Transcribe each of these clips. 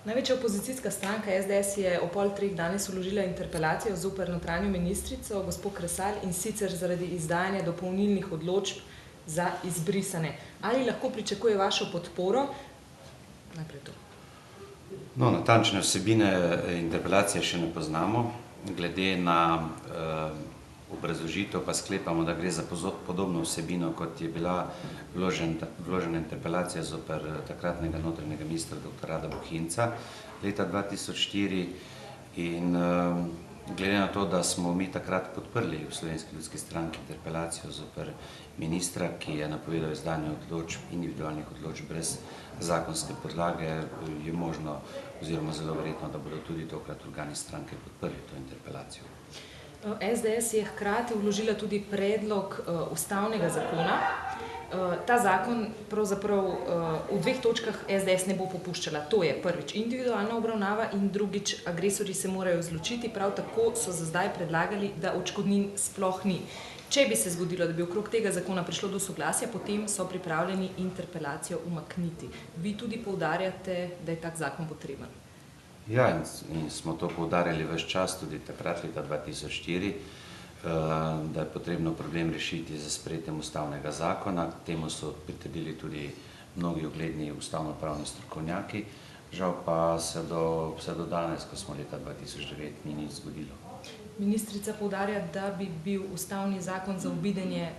Največja opozicijska stranka SDS je ob 2:30 danes vložila interpelacijo zoper notranjo ministrico, gospo Kresal, in sicer zaradi izdajanja dopolnilnih odločb za izbrisane. Ali lahko pričakuje vašo podporo? Najprej to. No, natančne vsebine interpelacije še ne poznamo. Glede na obrazložitev pa sklepamo, da gre za podobno vsebino, kot je bila vložena interpelacija zoper takratnega notranjega ministra dr. Rada Bohinca leta 2004. In glede na to, da smo mi takrat podprli v Slovenski ljudski stranki interpelacijo zoper ministra, ki je napovedal izdanje odločb, individualnih odločb brez zakonske podlage, je možno oziroma zelo verjetno, da bodo tudi tokrat organi stranke podprli to interpelacijo. SDS je hkrati vložila tudi predlog ustavnega zakona. Ta zakon pravzaprav v dveh točkah SDS ne bo popuščala. To je prvič individualna obravnava in drugič agresorji se morajo izločiti. Prav tako so za zdaj predlagali, da odškodnin sploh ni. Če bi se zgodilo, da bi okrog tega zakona prišlo do soglasja, potem so pripravljeni interpelacijo umakniti. Vi tudi poudarjate, da je tak zakon potreben. Ja, in smo to poudarjali ves čas, tudi takrat leta 2004, da je potrebno problem rešiti z sprejetjem ustavnega zakona. Temu so pritrdili tudi mnogi ugledni ustavnopravni strokovnjaki. Žal pa se do danes, ko smo leta 2009, ni nič zgodilo. Ministrica poudarja, da bi bil ustavni zakon za zaobidenje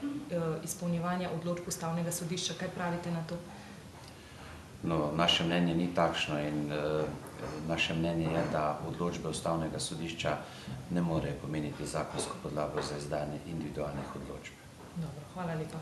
izpolnjevanja odločb ustavnega sodišča. Kaj pravite na to? No, naše mnenje ni takšno in naše mnenje je, da odločbe ustavnega sodišča ne morejo pomeniti zakonsko podlago za izdajanje individualnih odločb. Dobro, hvala lepa.